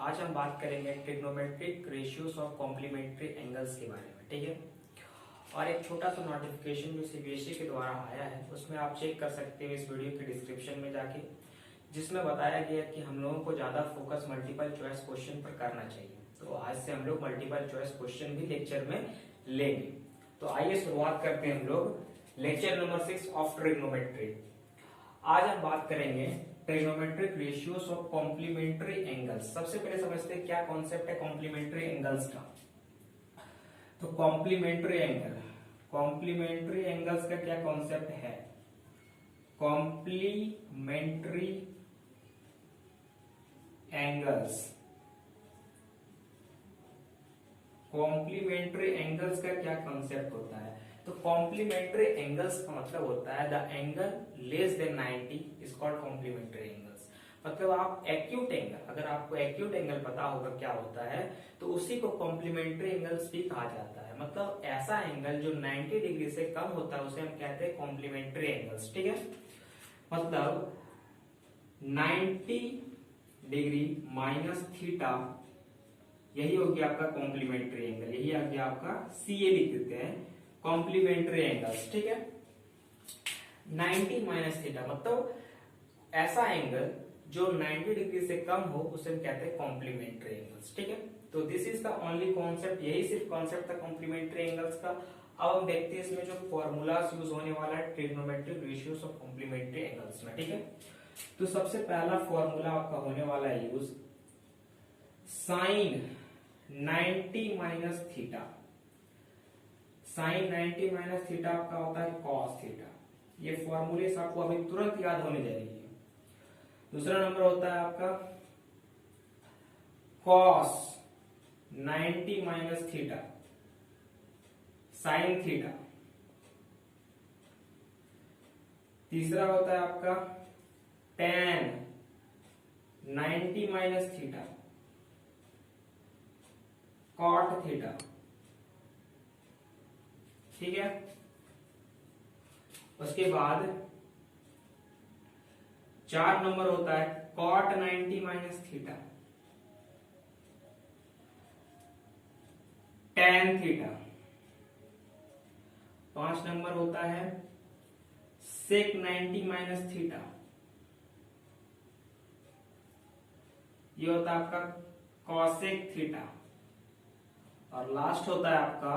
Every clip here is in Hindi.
आज हम बात करेंगे trigonometric ratios of complementary angles के बारे में, ठीक है। और एक छोटा सा नोटिफिकेशन जो सीबीएसई के द्वारा आया है उसमें आप चेक कर सकते हो इस वीडियो के डिस्क्रिप्शन में जाके, जिसमें बताया गया कि हम लोगों को ज्यादा फोकस मल्टीपल चॉइस क्वेश्चन पर करना चाहिए। तो आज से हम लोग मल्टीपल चॉइस क्वेश्चन भी लेक्चर में लेंगे। तो आइए शुरुआत करते हैं हम लोग लेक्चर नंबर 6 ऑफ ट्रिग्नोमेट्री। आज हम बात करेंगे trigonometric ratios of complementary angles. सबसे पहले समझते हैं क्या कॉन्सेप्ट है कॉम्प्लीमेंट्री एंगल्स का। तो कॉम्प्लीमेंट्री एंगल्स का क्या कॉन्सेप्ट है? कॉम्प्लीमेंट्री एंगल्स का क्या कॉन्सेप्ट होता है? तो कॉम्प्लीमेंट्री एंगल्स का मतलब होता है the angle less than 90 is called complementary angles. मतलब आप एक्यूट एंगल, अगर आपको एक्यूट एंगल पता होगा क्या होता है तो उसी को कॉम्प्लीमेंट्री एंगल्स भी कहा जाता है। मतलब ऐसा एंगल जो 90 डिग्री से कम होता है उसे हम कहते हैं कॉम्प्लीमेंट्री एंगल्स, ठीक है। मतलब 90 डिग्री माइनस थीटा, यही हो गया आपका कॉम्प्लीमेंट्री एंगल, यही आ गया आपका सीए लिख देते हैं कॉम्प्लीमेंट्री एंगल्स, ठीक है। 90 माइनस थीटा मतलब ऐसा एंगल जो 90 डिग्री से कम हो उसे हम कहते हैं कॉम्प्लीमेंट्री एंगल्स, ठीक है। तो this is the only concept, यही सिर्फ कॉन्सेप्ट था कॉम्प्लीमेंट्री एंगल्स का। अब हम देखते हैं इसमें जो फॉर्मूलास यूज होने वाला है trigonometric ratios of complementary angles में, ठीक है। तो सबसे पहला फॉर्मूला आपका होने वाला है use sine 90 minus theta. Sine 90 minus theta आपका होता है कॉस थीटा। ये फॉर्मूले आपको अभी तुरंत याद होने जा रही है। दूसरा नंबर होता है आपका cos 90 minus theta sign theta. तीसरा होता है आपका tan 90 minus theta cot theta, ठीक है। उसके बाद 4 नंबर होता है cot 90 minus theta tan theta. 5 number होता है सेक 90 माइनस थीटा, ये होता है आपका कॉसेक थीटा। और लास्ट होता है आपका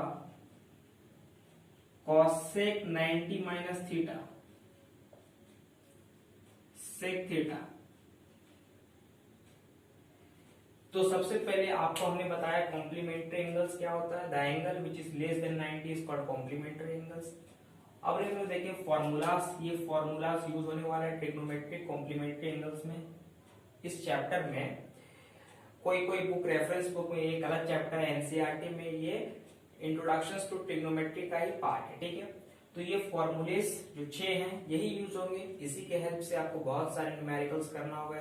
cosec 90 minus theta sec theta. तो सबसे पहले आपको हमने बताया कॉम्प्लीमेंट्री एंगल्स क्या होता है। The angle which is less than 90 is called complementary angles. अब हम देखें फॉर्मूलास, ये फॉर्मूलास यूज होने वाला है ट्रिग्नोमेट्रिक कॉम्प्लीमेंट्री एंगल्स में। इस चैप्टर में कोई बुक रेफरेंस बुक में ये गलत चैप्टर है, एनसीईआरटी में ये इंट्रोडक्शन टू ट्रिग्नोमेट्री का ही पार्ट है, ठीक है। तो ये फॉर्मूलेस जो 6 हैं यही यूज होंगे। इसी के हेल्प से आपको बहुत सारे न्यूमेरिकल्स करना होगा।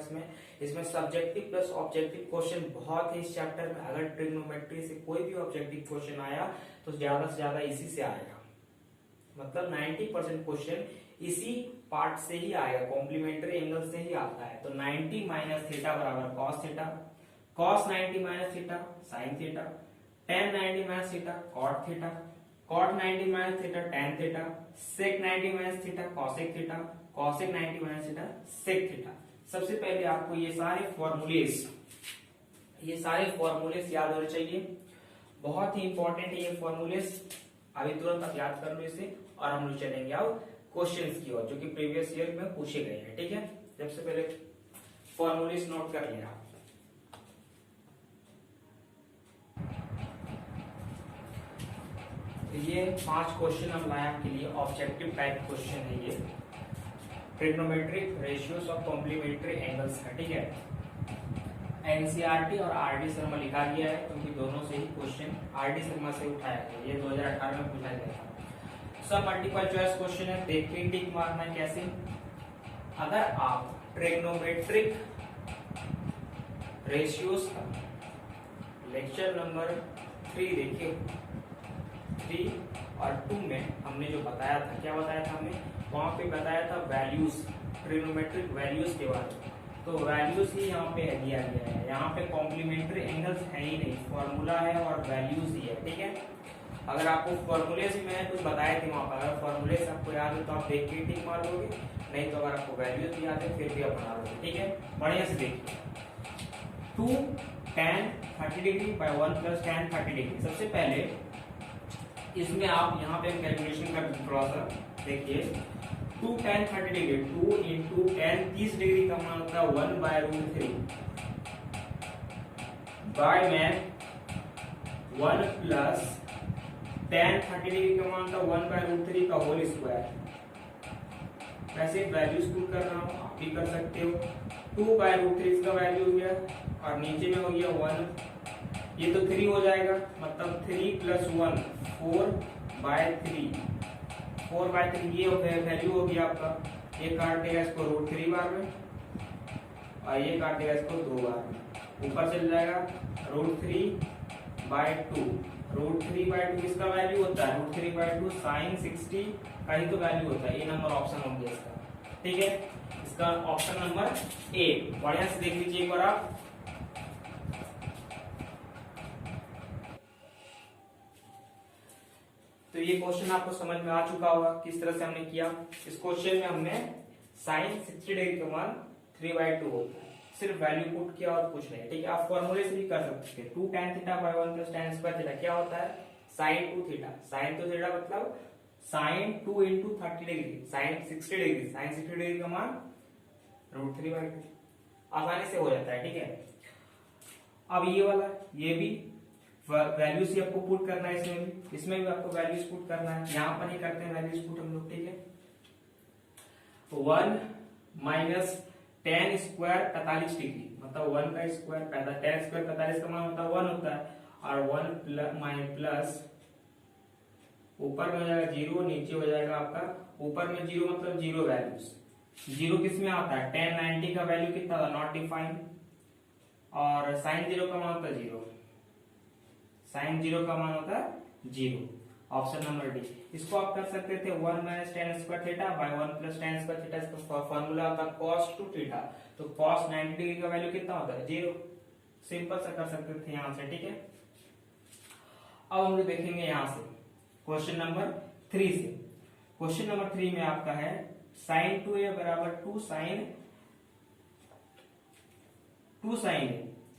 इसमें सब्जेक्टिव प्लस ऑब्जेक्टिव क्वेश्चन बहुत है इस चैप्टर में। अगर ट्रिग्नोमेट्री से कोई भी ऑब्जेक्टिव क्वेश्चन आया तो ज्यादा से ज्यादा इसी से आएगा। मतलब 90% क्वेश्चन इसी पार्ट से ही आएगा, कॉम्प्लीमेंट्री एंगल से ही आता है। तो 90 माइनस थीटा बराबर cos theta, cos 90 minus theta sign theta, tan 90 minus theta cot theta, cot 90 minus theta tan theta, sec 90 minus theta cosec theta, cosec 90 minus theta sec theta. सबसे पहले आपको ये सारे फॉर्मूलेस याद होने चाहिए। बहुत ही इंपॉर्टेंट है ये फॉर्मूलेस। अभी तुरंत आप याद कर लो इसे और हम लोग चलेंगे अब क्वेश्चंस की ओर जो कि प्रीवियस ईयर में पूछे गए हैं, ठीक है। सबसे पहले फॉर्मूलेस नोट कर लिया। ये 5 क्वेश्चन हम लाए आपके लिए, ऑब्जेक्टिव टाइप क्वेश्चन है ये trigonometric ratios of complementary angles का, ठीक है। एनसीईआरटी और आरडी शर्मा लिखा गया है क्योंकि दोनों से ही क्वेश्चन आरडी शर्मा से उठाया गया। ये 2018 में पूछा गया था। सब मल्टीपल चॉइस क्वेश्चन है, देखते ही टिक मारना है कैसे। अगर आप ट्रिग्नोमेट्रिक रेशियोज का लेक्चर नंबर 3 देखिए, 3 और 2 में हमने जो बताया था, क्या बताया था हमने वहां पे बताया था वैल्यूज, ट्रिग्नोमेट्रिक वैल्यूज के बारे में। तो वैल्यूज ही यहाँ पे दिया गया है, यहाँ पे कॉम्प्लीमेंट्री एंगल्स है ही नहीं, फॉर्मूला है और वैल्यूज ही है, ठीक है। अगर आपको फॉर्मूले से मैंने कुछ बताए थे वहां पर, अगर फॉर्मूले से आपको याद है तो आप देख के टिक मार दोगे, नहीं तो अगर आपको वैल्यूज याद है फिर भी आप बना दोगे, ठीक है। बढ़िया से देखिए 2 tan 30 degree by 1 plus tan 30 degree. सबसे पहले इसमें आप यहाँ पे कैलकुलेशन कर थोड़ा सा देखिए, 2 tan 30 degree 2 into tan 30 degree का मान होता है 1 बाय रूट 3 बाय में 1 प्लस tan 30 डिग्री का मान था 1 बाय रूट 3 का होल स्क्वायर। वैसे वैल्यूज पुट कर रहा हूँ, आप भी कर सकते हो। 2 बाय रूट 3 इसका वैल्यू हो गया और नीचे में हो गया 1, ये तो 3 हो जाएगा, मतलब 3 प्लस 1 4 बाय 3, 4 बाय 3 ये वैल्यू हो गया आपका। ये काट देगा इसको रूट 3 बार में और ये काट देगा इसको 2 बार में, ऊपर चल जाएगा रूट 3 बाय 2। रूट 3 बाय 2 इसका वैल्यू होता है रूट 3 बाय 2 साइन 60 का ही तो वैल्यू होता है। ये नंबर ऑप्शन हो गया इसका, ठीक है। इसका ऑप्शन नंबर ए, बढ़िया से देख लीजिए एक बार आप। तो ये क्वेश्चन आपको समझ में आ चुका होगा किस तरह से हमने किया। इस क्वेश्चन में हमने साइन 60 डिग्री का मान 3/2 होता है, सिर्फ वैल्यू पुट किया और कुछ नहीं, ठीक है। आप फॉर्मूले से भी कर सकते हैं। 2 tan theta by 1 plus tan square theta क्या होता है, साइन 2 थीटा। साइन 2 थीटा मतलब sine 2 into 30 degree, sine 60 degree, sine 60 degree का मान रूट 3/2, आसानी से हो जाता है, ठीक है। अब ये वाला, ये भी वैल्यूज ही आपको पुट करना है, इसमें भी आपको वैल्यूज पुट करना है। यहाँ पर नहीं करते हैं वैल्यूज पुट हम लोग, ठीक है। 1 माइनस tan स्क्वायर 45 डिग्री, मतलब 1 का स्क्वायर पैदा, tan स्क्वायर 45 का मान होता है 1 होता है, और 1 प्लस ऊपर में हो जाएगा 0, नीचे हो जाएगा आपका, ऊपर में 0 मतलब 0 वैल्यूज। 0 किस में आता है, tan 90 का वैल्यू कितना था, नॉट डिफाइंड, और साइन 0 का मान होता है 0, साइन 0 का मान होता है 0। Option number D. इसको आप कर सकते थे 1 minus tan square theta by 1 plus tan square theta, इसका फॉर्मूला होता है cos 2 थीटा, तो cos 90 डिग्री का वैल्यू कितना होता है 0। सिंपल सा कर सकते थे यहां से, ठीक है। अब हम लोग देखेंगे यहां से क्वेश्चन नंबर 3 से। क्वेश्चन नंबर 3 में आपका है sin 2a बराबर 2 sin a,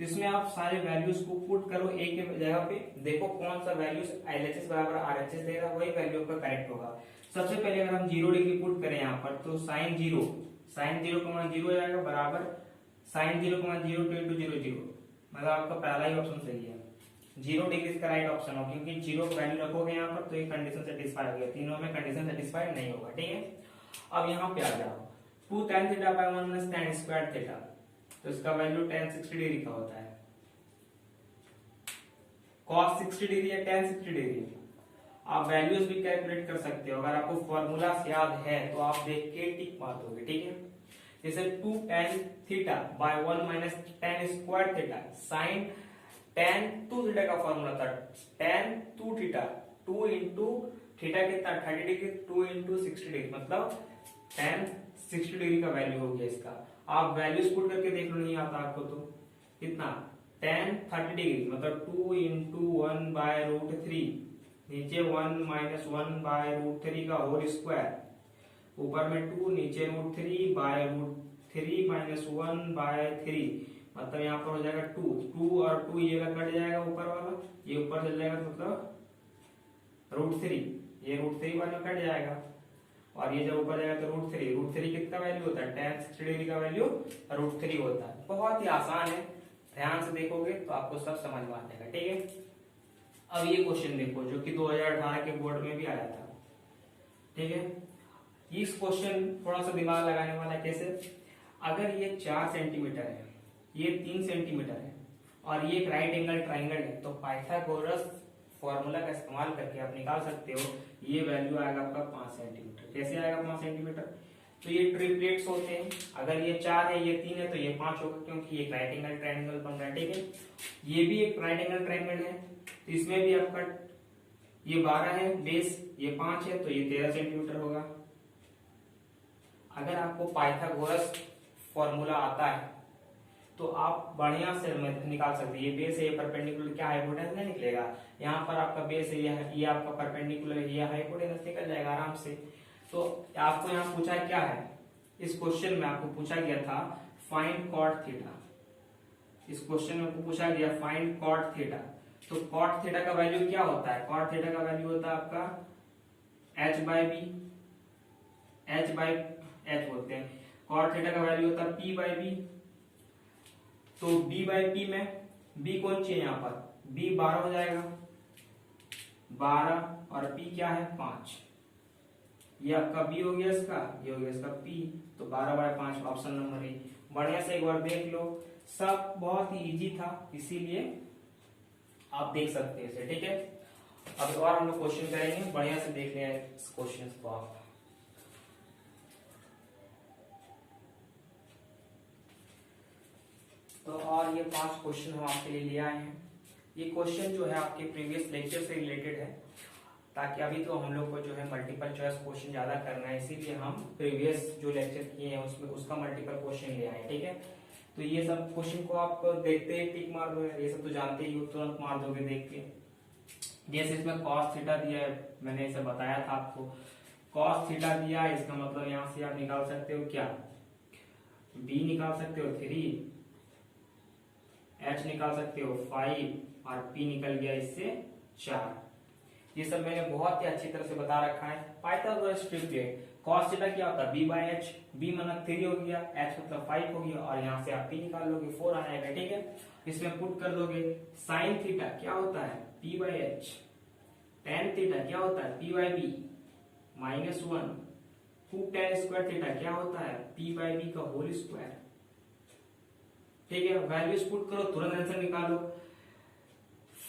जिसमें आप सारे वैल्यूज को पुट करो ए के जगह पे, देखो कौन सा वैल्यूज LHS बराबर RHS देगा, वही वैल्यू का करेक्ट होगा। सबसे पहले अगर हम 0 डिग्री पुट करें यहाँ पर, तो साइन 0 का मान 0 हो जाएगा, बराबर साइन 0 का मान 0 × 0 0, मतलब आपका पहला ही ऑप्शन सही है। 0 डिग्री का राइट ऑप्शन हो, क्योंकि 0 वैल्यू रखोगे यहाँ पर तो ये कंडीशन सेटिस्फाई हो गया, तीनों में कंडीशन सेटिस्फाई नहीं होगा, ठीक है। अब यहाँ पे आ जाओ 2 tan theta by 1 minus tan square theta, तो इसका वैल्यू tan 60 डिग्री का होता है। cos 60 डिग्री या tan 60 डिग्री, आप वैल्यूज भी कैलकुलेट कर सकते हो। अगर आपको फॉर्मूला याद है तो आप देख के टिक मार दोगे, ठीक है। जैसे 2 tan theta by 1 minus tan square theta, sine tan 2 theta का फॉर्मूला था tan 2 थीटा, 2 इंटू थीटा कितना 30 डिग्री, 2 इंटू 60 डिग्री, मतलब tan 60 डिग्री का वैल्यू हो गया इसका। आप वैल्यूज पुट करके देख लो, नहीं आता आपको तो कितना tan 30 डिग्री, मतलब 2 इंटू 1 बाय रूट 3, नीचे 1 माइनस 1 बाय रूट 3 का होल स्क्वायर, ऊपर में 2, नीचे root 3 by root 3 minus 1 by 3, मतलब यहाँ पर हो जाएगा 2 और 2 ये कट जाएगा, ऊपर वाला ये ऊपर चल जाएगा, मतलब रूट 3, ये रूट 3 वाला कट जाएगा, और ये जब ऊपर जाएगा तो रूट 3 कितना वैल्यू होता है, tan 60 डिग्री का वैल्यू रूट 3 होता है। बहुत ही आसान है, ध्यान से देखोगे तो आपको सब समझ में आ जाएगा, ठीक है। अब ये क्वेश्चन देखो जो कि 2018 के बोर्ड में भी आया था, ठीक है। इस क्वेश्चन थोड़ा सा दिमाग लगाने वाला है। कैसे, अगर ये 4 सेंटीमीटर है, ये 3 सेंटीमीटर है और ये एक राइट एंगल ट्राइंगल है, तो पाइथागोरस फॉर्मूला का इस्तेमाल करके आप निकाल सकते हो ये वैल्यू आएगा आपका 5 सेंटीमीटर। कैसे आएगा 5 सेंटीमीटर, तो ये ट्रिपलेट्स होते हैं, अगर ये 4 है ये 3 है तो ये 5 होगा, क्योंकि ये राइट एंगल ट्राइंगल बन रहा है, ठीक है। ये भी एक राइट एंगल ट्राइंगल है, तो इसमें भी आपका ये 12 है बेस, ये 5 है, तो ये 13 सेंटीमीटर होगा। अगर आपको पाइथागोरस फॉर्मूला आता है तो आप बढ़िया से निकाल सकते हैं। ये बेस है, ये परपेंडिकुलर, क्या हाइपोटेनस नहीं निकलेगा। यहाँ पर आपका बेस है, ये आपका परपेंडिकुलर है, ये हाइपोटेनस निकल जाएगा आराम से। तो आपको यहाँ पूछा क्या है, इस क्वेश्चन में आपको पूछा गया था फाइंड कॉट थीटा। इस क्वेश्चन में आपको पूछा गया फाइंड कॉट थीटा। तो कॉट थीटा का वैल्यू क्या होता है, कॉट थीटा का वैल्यू होता है आपका h by B, h by h बोलते हैं। कॉट थीटा का वैल्यू होता है p बाई बी। तो b बाई p में b कौन सी है, यहाँ पर b 12 हो जाएगा, 12 और p क्या है 5। ये आपका b हो गया इसका, ये हो गया इसका p। तो 12/5 ऑप्शन नंबर ए। बढ़िया से एक बार देख लो, सब बहुत ही इजी था, इसीलिए आप देख सकते हैं इसे, ठीक है। अब और हम लोग क्वेश्चन करेंगे, बढ़िया से देख लें इस क्वेश्चन को आप। तो और ये 5 क्वेश्चन हम आपके लिए ले आए हैं। ये क्वेश्चन जो है आपके प्रीवियस लेक्चर से रिलेटेड है, ताकि अभी तो हम लोग को जो है मल्टीपल चॉइस क्वेश्चन ज्यादा करना है, इसीलिए हम प्रीवियस जो लेक्चर किए हैं उसमें उसका मल्टीपल क्वेश्चन ले आए, ठीक है। तो ये सब क्वेश्चन को आप देखते ही टिक मार दो, ये सब तो जानते ही हो, तुरंत मार दोगे देख के। जैसे इसमें cos थीटा दिया है, मैंने इसे बताया था आपको, cos थीटा दिया है, इसका मतलब यहाँ से आप निकाल सकते हो क्या, b निकाल सकते हो 3, h निकाल सकते हो 5 और p निकल गया इससे 4। ये सब मैंने बहुत ही अच्छी तरह से बता रखा है। पाइथागोरस ट्रिपलेट cos थीटा क्या होता है b बाई h, b मतलब 3 हो गया, h मतलब 5 हो गया, और यहाँ से आप p निकाल लोगे 4 आ जाएगा, ठीक है। इसमें पुट कर दोगे। साइन थीटा क्या होता है p by h, tan theta क्या होता है p बाई b -1, खूब tan स्क्वायर थीटा क्या होता है p बाई b का होल स्क्वायर, ठीक है। वैल्यूज पुट करो, तुरंत आंसर निकालो।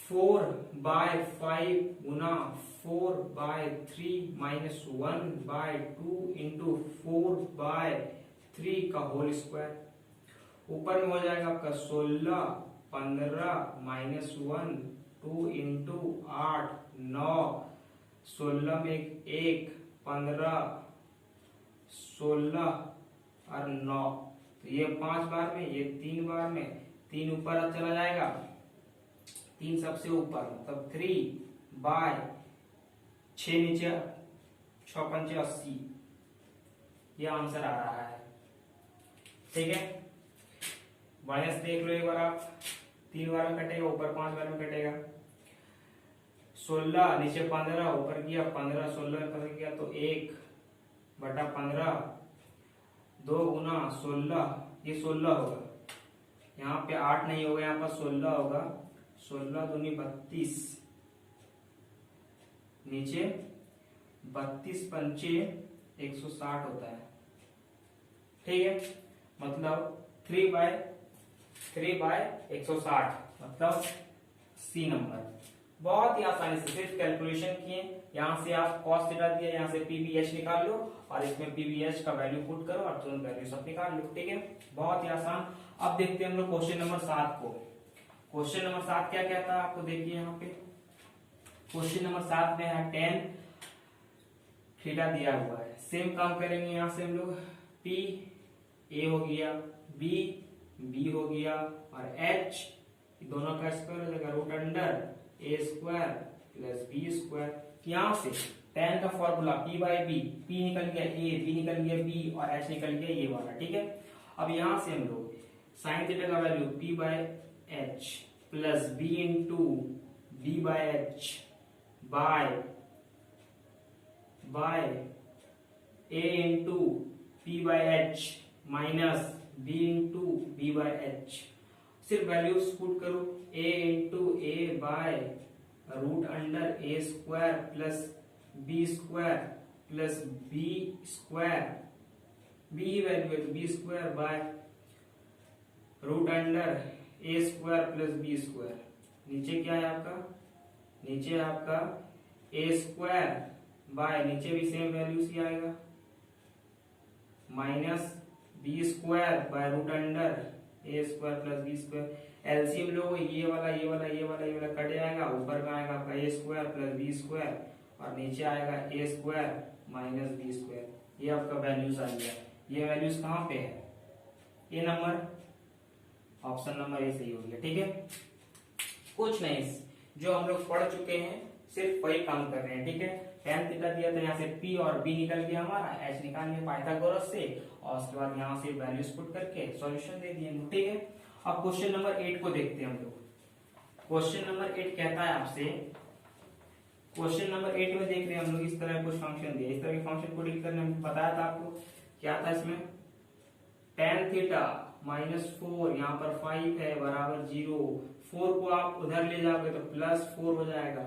4/5 गुना 4/3 -1/2 इंटू 4/3 का होल स्क्वायर। ऊपर में हो जाएगा आपका 16, 15 -1 2 इंटू 8 9, 16 में 1 15 16 और 9, तो ये 5 बार में, ये 3 बार में, 3 ऊपर चला जाएगा, 3 सबसे ऊपर, मतलब 3/6 नीचे, 6 पंचे 80, ये आंसर आ रहा है, ठीक है। बढ़िया से देख लो एक बार आप, 3 बार में कटेगा, ऊपर 5 बार में कटेगा। 16 नीचे 15 ऊपर गया 15, 16 ऊपर गया तो 1/15, 2 गुना 16, ये 16 होगा, यहाँ पे 8 नहीं होगा, यहाँ पर 16 होगा, 16 दूनी 32, नीचे 32 पंचे 160 होता है, ठीक है। मतलब 3/160 मतलब सी नंबर। बहुत ही आसानी से सिर्फ कैलकुलेशन किए, यहाँ से आप cos थीटा दिया, यहाँ से pbh निकाल लो और इसमें pbh का वैल्यू पुट करो और तुरंत वैल्यू सब निकाल लो, ठीक है। बहुत ही आसान। अब देखते हैं हम लोग क्वेश्चन नंबर 7 को। क्वेश्चन नंबर 7 क्या कहता है आपको, देखिए यहाँ पे क्वेश्चन नंबर 7 में है tan थीटा दिया हुआ है। सेम काम करेंगे, यहाँ से हम लोग p a हो गया, b b हो गया और h दोनों का स्क्वायर हो जाएगा, root under a square plus b square. यहाँ से tan का formula p by b, p निकल गया a, b निकल गया b और h निकल गया ये वाला, ठीक है। अब यहाँ से हम लोग साइन थीटा का value p by h plus b into b by h by a into p by h minus b into b by h, सिर्फ वैल्यूज पुट करो। a into a by root under a square plus b square plus b square, b ही वैल्यू है तो b square by root under a square plus b square. नीचे क्या है आपका, नीचे आपका a स्क्वायर बाय, नीचे भी सेम वैल्यूज ही आएगा, minus b square by root under a square plus b square. LCM लोग ये वाला ये वाला ये वाला ये वाला कट जाएगा, ऊपर में आएगा आपका a square plus b square और नीचे आएगा a square minus b square. ये आपका वैल्यूज आ गया। ये वैल्यूज कहाँ पे है, ये नंबर ऑप्शन नंबर ए सही हो गया। ठीक है, कुछ नहीं, जो हम लोग पढ़ चुके हैं सिर्फ वही काम कर रहे हैं। ठीक है, tan थीटा दिया तो यहाँ से p और b निकल गया हमारा, h निकाल लिया पाइथागोरस से, और उसके बाद यहाँ से वैल्यूज पुट करके सॉल्यूशन दे दिए। ठीक है, अब क्वेश्चन नंबर 8 को देखते हैं हम लोग। क्वेश्चन नंबर 8 कहता है आपसे, क्वेश्चन नंबर 8 में देख रहे हैं हम लोग, इस तरह कुछ फंक्शन दिया, इस तरह के फंक्शन को डील करने में बताया था आपको क्या था इसमें, tan थीटा -4 यहाँ पर 5 है बराबर 0, 4 को आप उधर ले जाओगे तो +4 हो जाएगा,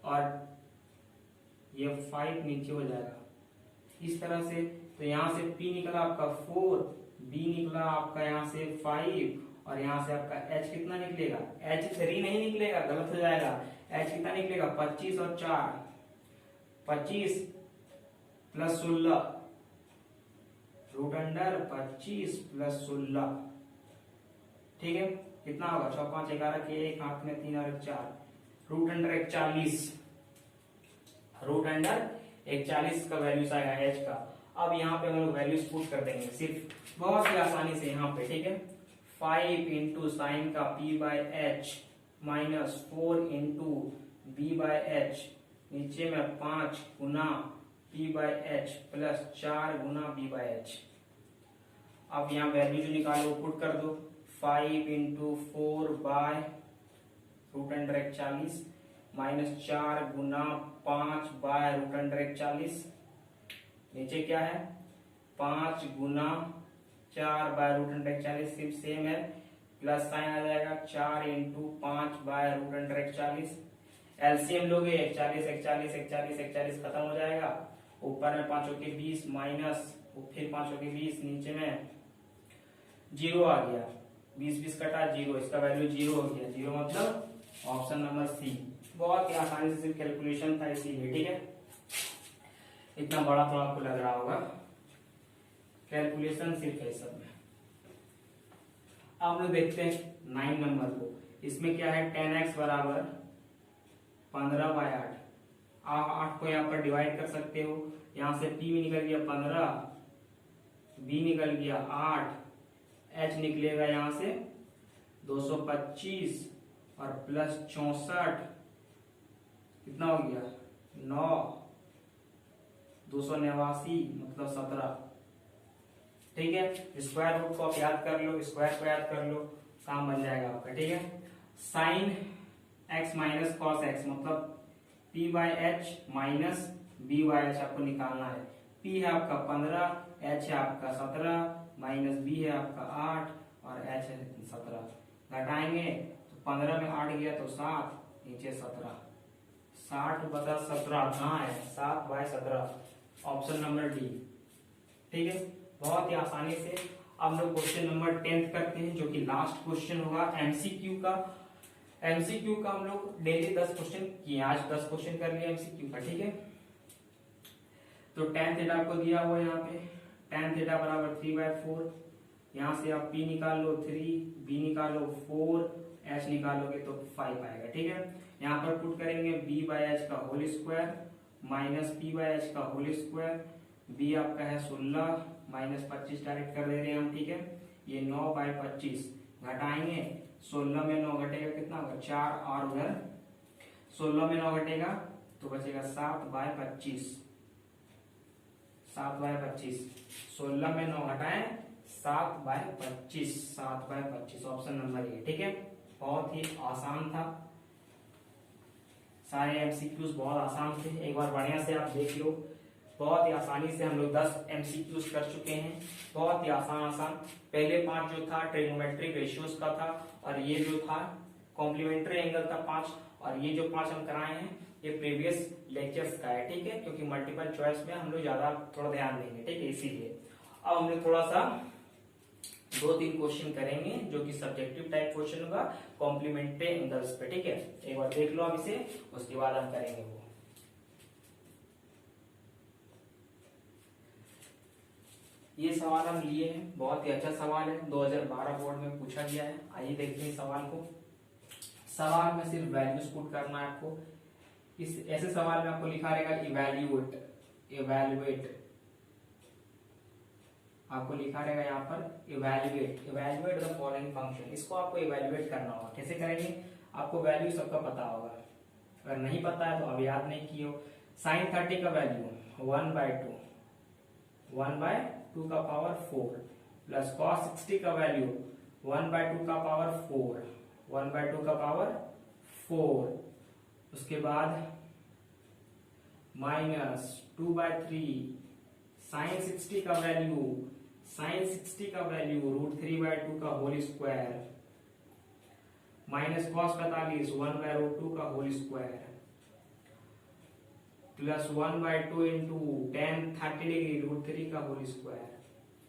और ये 5 नीचे हो जाएगा इस तरह से। तो यहाँ से p निकला आपका 4, b निकला आपका यहाँ से 5, और यहाँ से आपका h कितना निकलेगा, h 3 नहीं निकलेगा, गलत हो जाएगा, h कितना निकलेगा 25 और 4, 25 + 16 √25 + 16। ठीक है, कितना होगा 6 5 11 के एक हाथ में 3 और 4, √41 √41 का वैल्यूज आएगा एच का। अब यहाँ पे हम लोग वैल्यूज पुट कर देंगे सिर्फ बहुत ही आसानी से यहाँ पे। ठीक है, 5 इंटू साइन का p/h -4 इंटू b/h, नीचे में 5 गुना p/h प्लस 4 गुना b/h। अब यहाँ वैल्यू जो निकालो पुट कर दो, 5 इंटू 4/√41 -4 गुना 5/√41, नीचे क्या है 5 गुना 4/√41, सिर्फ सेम है, प्लस साइन आ जाएगा 4 इंटू 5/√41। एलसीएम लोगे 41 41 41 41 खत्म हो जाएगा, ऊपर में 5 के 20 माइनस फिर 5 के 20, नीचे में 0 आ गया, 20 20 कटा 0, इसका वैल्यू 0 हो गया, 0 मतलब ऑप्शन नंबर सी। बहुत ही आसानी से सिर्फ कैलकुलेशन था इसीलिए। ठीक है, इतना बड़ा तो आपको लग रहा होगा, कैलकुलेशन सिर्फ है सब में। अब हम लोग देखते हैं 9 नंबर को, इसमें क्या है tan x बराबर 15/8, आप 8 को यहाँ पर डिवाइड कर सकते हो, यहाँ से p भी निकल गया 15, b निकल गया 8, h निकलेगा यहाँ से 225 और प्लस 64 कितना हो गया 9, 289 मतलब 17। ठीक है, स्क्वायर रूट को आप याद कर लो, स्क्वायर को याद कर लो, काम बन जाएगा आपका। ठीक है, sine x minus cos x मतलब p/h माइनस b/h आपको निकालना है। p है आपका 15, h है आपका 17, माइनस b है आपका 8 और h है 17। घटाएंगे तो 15 में 8 गया तो 7, नीचे 17, 60/17 कहाँ है 7/17, ऑप्शन नंबर डी। ठीक है, बहुत ही आसानी से अब लोग क्वेश्चन नंबर 10 करते हैं, जो कि लास्ट क्वेश्चन होगा एमसीक्यू का। एमसीक्यू का हम लोग डेली 10 क्वेश्चन किए, आज 10 क्वेश्चन कर लिया एमसीक्यू का। ठीक है, तो tan थीटा को दिया हुआ यहाँ पे, tan थीटा बराबर 3/4, यहाँ से आप p निकाल लो 3, b निकालो 4, h निकालोगे तो 5 आएगा। ठीक है, यहाँ पर पुट करेंगे b/h का होल स्क्वायर माइनस p/h का होल स्क्वायर, b आपका है 16 माइनस 25 डायरेक्ट कर दे रहे हैं हम। ठीक है, ये 9/25 घटाएंगे, 16 में 9 घटेगा कितना होगा 4, और उधर 16 में 9 घटेगा तो बचेगा 7/25, 7/25, 16 में 9 घटाएं 7/25, 7/25 ऑप्शन नंबर ए। ठीक है, बहुत ही आसान था, सारे एमसीक्यूज बहुत आसान थे, एक बार बढ़िया से आप देख लो। बहुत ही आसानी से हम लोग 10 एमसीक्यूज कर चुके हैं, बहुत ही आसान। पहले 5 जो था ट्रिग्नोमेट्रिक रेशियोज का था, और ये जो था कॉम्प्लीमेंट्री एंगल था 5, और ये जो 5 हम कराए हैं ये प्रीवियस लेक्चर्स का है। ठीक है, क्योंकि मल्टीपल चॉइस में हम लोग ज्यादा थोड़ा ध्यान देंगे। ठीक है, इसीलिए अब हम लोग थोड़ा सा 2-3 क्वेश्चन करेंगे जो कि सब्जेक्टिव टाइप क्वेश्चन होगा कॉम्प्लीमेंट्री एंगल्स पे। ठीक है, एक बार देख लो आप इसे, उसके बाद हम करेंगे वो। ये सवाल हम लिए हैं, बहुत ही अच्छा सवाल है, 2012 बोर्ड में पूछा गया है। आइए देखते हैं सवाल को। सवाल में सिर्फ वैल्यूज पुट करना है आपको। इस ऐसे सवाल में आपको लिखा रहेगा इवैल्यूएट, इवैल्यूएट आपको लिखा रहेगा यहाँ पर इवेल्युएट द फॉलोइंग फंक्शन। इसको आपको इवेल्युएट करना होगा। कैसे करेंगे? आपको वैल्यू सबका पता होगा, अगर नहीं पता है तो अब याद नहीं किए हो। साइन 30 का वैल्यू 1/2 का पावर 4 प्लस कॉस 60 का वैल्यू 1/2 का पावर 4, 1/2 का पावर 4। उसके बाद माइनस 2/3 साइन 60 का वैल्यू √3/2 का होल स्क्वायर माइनस कॉस 45 1/√2 का whole square plus 1/2 into tan 30 degree √3 का होल स्क्वायर।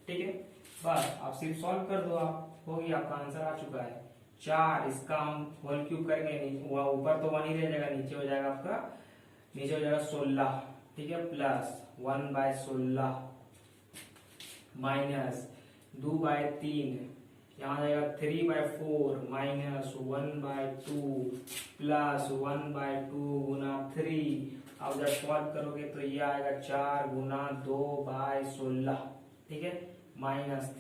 ठीक है, बस आप सिर्फ सॉल्व कर दो, आप हो गया, आपका आंसर आ चुका है 4। इसका हम होल क्यूब करेंगे, ऊपर तो 1 ही रह जाएगा, नीचे हो जाएगा आपका 16। ठीक है, प्लस 1/16 माइनस 2/3, यहाँ जाएगा 3/4 माइनस 1/2 प्लस 1/2 गुना 3। अब जब सॉल्व करोगे तो ये आएगा 4 गुना 2/16। ठीक है, माइनस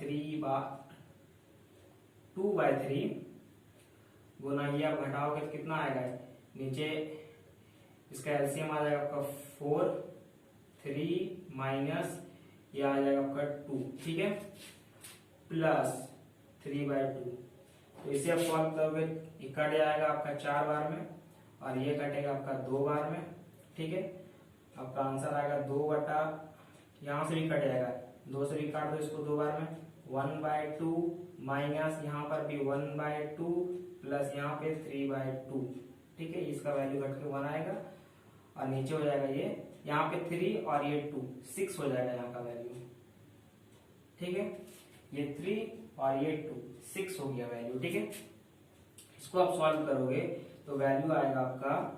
2/3 गुना ये आप घटाओगे तो कितना आएगा? नीचे इसका एलसीएम आ जाएगा आपका 4, 3 माइनस ये आ जाएगा आपका 2। ठीक है, प्लस 3/2। तो इसे आप सॉल्व करोगे, ये कट जाएगा आपका 4 बार में और ये कटेगा आपका 2 बार में। ठीक है, आपका आंसर आएगा 2 यहाँ से भी कट जाएगा, 2 से भी काट दो इसको 2 बार में, 1/2 माइनस यहाँ पर भी 1/2 प्लस यहाँ पे 3/2। ठीक है, इसका वैल्यू घट के 1 आएगा और नीचे हो जाएगा ये यहाँ पे 3 और ये 2 6 हो जाएगा यहाँ का वैल्यू। ठीक है, ये 3 और ये 2 6 हो गया वैल्यू। ठीक है, इसको आप सॉल्व करोगे तो वैल्यू आएगा आपका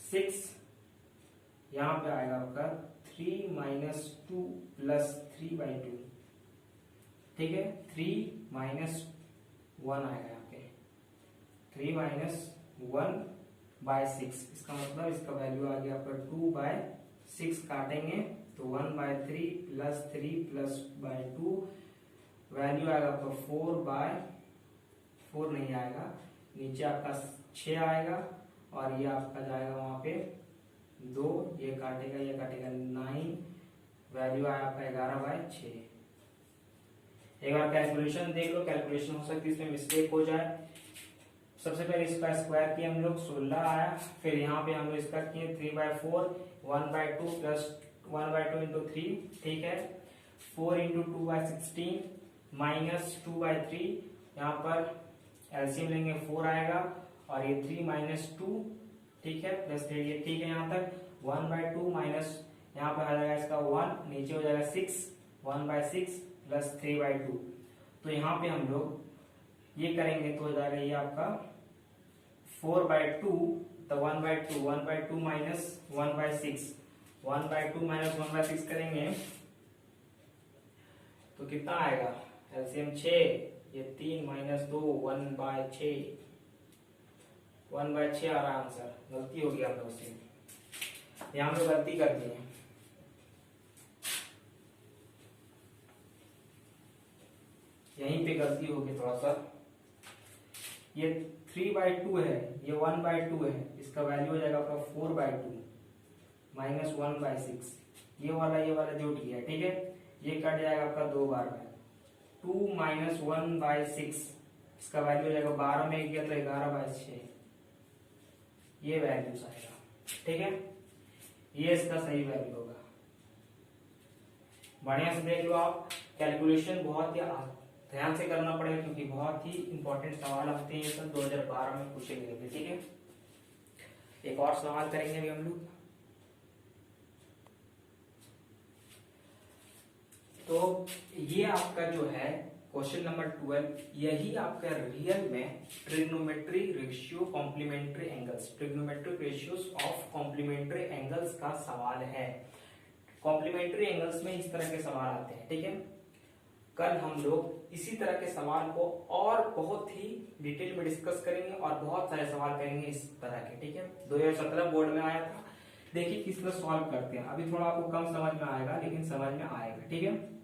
6, यहाँ पे आएगा आपका 3 माइनस 2 प्लस 3/2। ठीक है, 3 माइनस 1 आएगा यहाँ पे 3 माइनस 1/6। इसका मतलब इसका वैल्यू आ गया आपका 2/6। काटेंगे तो 1/3 प्लस 3 प्लस 2 वैल्यू आएगा आपका 4/4 नहीं आएगा, नीचे आपका 6 आएगा और ये आपका जाएगा वहां पे 2, ये काटेगा 9, वैल्यू आया आपका 11/6। एक बार कैलकुलेशन देख लो, कैलकुलेशन हो सकती है इसमें मिस्टेक हो जाए। सबसे पहले इसका स्क्वायर किया हम लोग 16 आया, फिर यहाँ पे हम लोग इसका किए 3/4 1/2 प्लस 1/2 इंटू 3। ठीक है, 4 इंटू 2/16 माइनस 2/3, यहाँ पर एलसीएम लेंगे 4 आएगा और ये 3 माइनस 2। ठीक है, प्लस 3, ये ठीक है यहाँ तक। 1/2 माइनस यहाँ पर आ जाएगा इसका 1, नीचे हो जाएगा 6, 1/6 प्लस 3/2। तो यहाँ पे हम लोग ये करेंगे तो हो जाएगा ये आपका 4/2, तो 1/2 माइनस 1/6, 1/2 माइनस 1/6 करेंगे तो कितना आएगा? एलसीएम 6, ये 3 माइनस 2 1/6, 1/6 आ रहा आंसर। गलती हो गया हम लोग से, यहाँ पे गलती कर दी है। यहीं पे गलती होगी थोड़ा सा, ये 3/2 है, ये 1/2 है, इसका वैल्यू हो जाएगा आपका 4/2 माइनस 1/6। ये वाला जुट गया। ठीक है, ये कट जाएगा आपका 2 बार में, 2 माइनस 1/6, इसका वैल्यू हो जाएगा 12 में गया तो 11/6, ये वैल्यू आएगा। ठीक है, ये इसका सही वैल्यू होगा। बढ़िया से देख लो आप, कैलकुलेशन बहुत ही ध्यान से करना पड़ेगा क्योंकि बहुत ही इंपॉर्टेंट सवाल आते हैं, ये सब 2012 में पूछे गए थे। ठीक है, एक और सवाल करेंगे अभी हम लोग। तो ये आपका जो है क्वेश्चन नंबर 12, यही आपका रियल में trigonometry ratio complementary angles, trigonometric ratios of complementary angles का सवाल है। कॉम्प्लीमेंट्री एंगल्स में इस तरह के सवाल आते हैं। ठीक है, कल हम लोग इसी तरह के सवाल को और बहुत ही डिटेल में डिस्कस करेंगे और बहुत सारे सवाल करेंगे इस तरह के। ठीक है, 2017 बोर्ड में आया था, देखिए किस तरह सॉल्व करते हैं। अभी थोड़ा आपको कम समझ में आएगा लेकिन समझ में आएगा, ठीक है।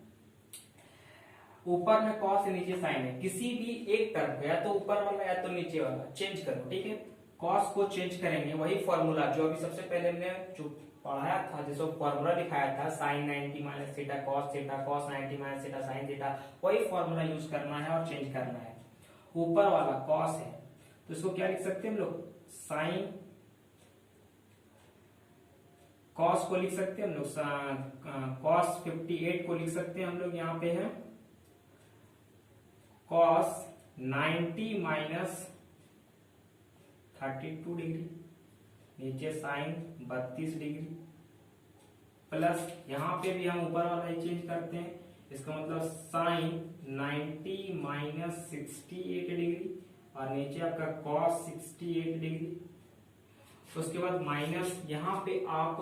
ऊपर में कॉस है, नीचे साइन है, किसी भी एक टर्म या तो ऊपर वाला या तो नीचे वाला चेंज करो, ठीक है। कॉस को चेंज करेंगे, वही फॉर्मूला जो अभी सबसे पहले हमने जो पढ़ाया था, जैसे फॉर्मूला दिखाया था sin 90 minus theta cos 90 minus theta sin theta, वही फॉर्मूला यूज करना है और चेंज करना है। ऊपर वाला cos है तो इसको क्या लिख सकते हैं हम लोग, sin cos को लिख सकते हैं हम लोग, cos 58 को लिख सकते हैं हम लोग, यहाँ पे है cos 90 माइनस 32 डिग्री, नीचे साइन 32 डिग्री, प्लस यहाँ पे भी हम ऊपर वाला ही चेंज करते हैं, इसका मतलब साइन 90 माइनस 68 डिग्री और नीचे आपका cos 68 डिग्री। उसके बाद माइनस यहाँ पे आप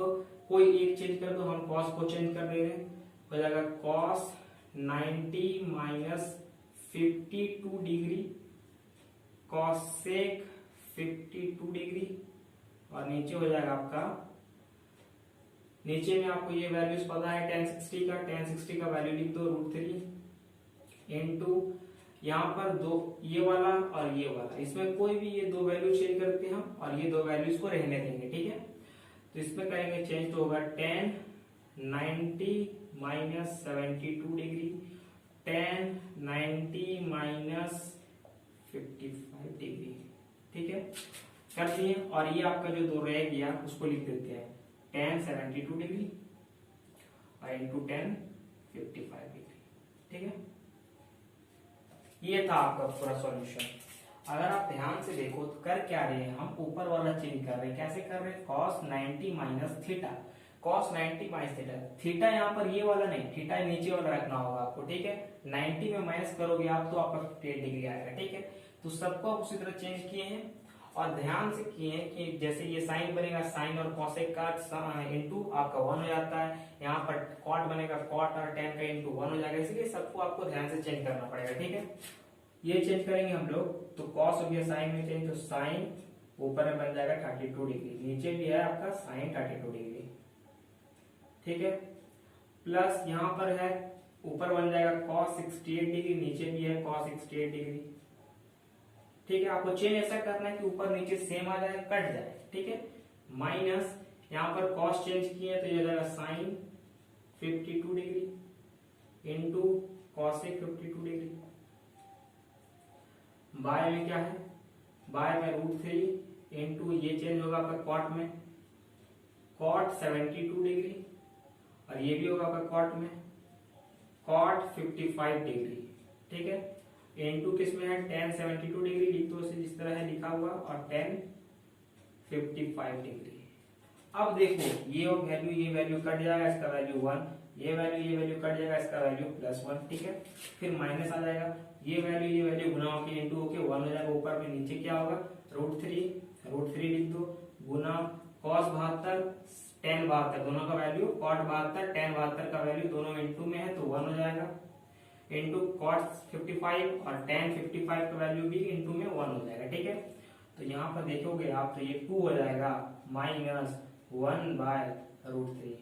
कोई एक चेंज कर दो, हम cos को चेंज कर दे रहे हैं, हो जाएगा cos 90 minus 52 degree cosec 52 degree और नीचे हो जाएगा आपका, नीचे में आपको ये वैल्यूज पता है tan 60 का वैल्यू लिख दो √3 इनटू यहाँ पर दो ये वाला और ये वाला, इसमें कोई भी ये दो वैल्यू चेंज करते हैं हम और ये दो वैल्यूज को रहने देंगे, ठीक है। तो इसमें करेंगे चेंज तो होगा tan 90 minus 72 degree tan 90 minus 55 degree, ठीक है, कर दिए। और ये आपका जो दो रह गया उसको लिख देते हैं tan 72 डिग्री और इंटू tan 55 डिग्री, ठीक है। ये था आपका पूरा सॉल्यूशन। अगर आप ध्यान से देखो तो कर क्या रहे हैं, हम ऊपर वाला चेंज कर रहे हैं, कैसे कर रहे हैं, cos 90 minus theta, cos 90 minus theta, theta यहाँ पर ये वाला नहीं, थीटा नीचे वाला रखना होगा आपको, ठीक है। 90 में माइनस करोगे आप तो आपका 58 डिग्री आएगा, ठीक है। तो सबको उसी तरह चेंज किए हैं और ध्यान से किए हैं कि जैसे ये साइन बनेगा, साइन और कॉसेक का इंटू आपका 1 हो जाता है, यहाँ पर कॉट बनेगा, कॉट और tan का इंटू 1 हो जाएगा, इसलिए सबको आपको ध्यान से चेंज करना पड़ेगा, ठीक है। ये चेंज करेंगे हम लोग तो cos हो गया साइन में चेंज, तो साइन ऊपर में बन जाएगा 32 डिग्री, नीचे भी है आपका साइन 32 डिग्री, ठीक है। प्लस यहाँ पर है ऊपर बन जाएगा cos 68 डिग्री, नीचे भी है cos 68 डिग्री, ठीक है। आपको चेंज ऐसा करना है कि ऊपर नीचे सेम आ जाए, कट जाए, ठीक है। माइनस यहाँ पर cos चेंज किए तो ये हो जाएगा sine 52 degree into cosec 52 degree, by में क्या है, बाय में √3 इंटू ये चेंज होगा आपका कॉट में, cot 72 डिग्री और ये भी होगा आपका कॉट में cot 55 डिग्री, ठीक है। इंटू किस में है, tan 72 डिग्री लिख दो उसे जिस तरह है लिखा हुआ और tan 55 डिग्री। अब देखो ये वैल्यू कट जाएगा, इसका वैल्यू 1, ये वैल्यू कट जाएगा, इसका वैल्यू +1, ठीक है। फिर माइनस आ जाएगा, ये वैल्यू गुना होके इंटू होके 1 हो जाएगा, ऊपर में नीचे क्या होगा √3 लिख दो गुना cos 72 tan 72 दोनों का वैल्यू, cot 72 tan 72 का वैल्यू दोनों इंटू में है तो 1 हो जाएगा, इंटू cot 55 और tan 55 का वैल्यू भी इंटू में 1 हो जाएगा, ठीक है। तो यहाँ पर देखोगे आप तो ये 2 हो जाएगा माइनस 1/√3,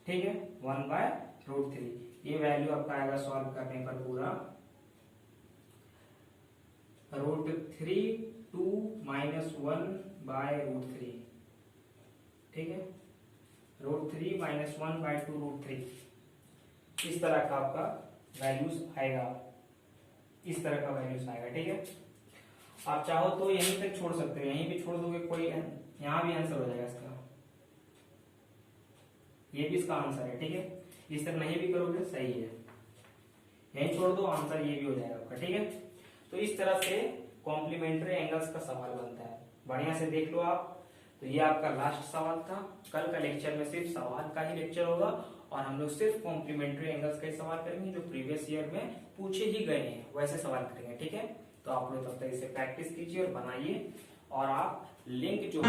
ठीक है, 1/√3। ये वैल्यू आपका आएगा सॉल्व करने पर पूरा √3 2 माइनस 1/√3, ठीक है, √3 माइनस 1/2√3, इस तरह का आपका वैल्यूज आएगा, इस तरह का वैल्यूज आएगा, ठीक है। आप चाहो तो यहीं तक छोड़ सकते हो, यहीं भी छोड़ दोगे कोई, यहाँ भी आंसर हो जाएगा इसका, ये भी इसका आंसर है, ठीक है। इस तक नहीं भी करोगे सही है, यहीं छोड़ दो, आंसर ये भी हो जाएगा आपका, ठीक है। तो इस तरह से कॉम्प्लीमेंट्री एंगल्स का सवाल बनता है, बढ़िया से देख लो आप। तो ये आपका लास्ट सवाल था, कल का लेक्चर में सिर्फ सवाल का ही लेक्चर होगा और हम लोग सिर्फ कॉम्प्लीमेंट्री एंगल्स का ही सवाल करेंगे जो प्रीवियस ईयर में पूछे ही गए हैं वैसे सवाल करेंगे, ठीक है। तो आप लोग तब तक इसे प्रैक्टिस कीजिए और बनाइए, और आप लिंक जो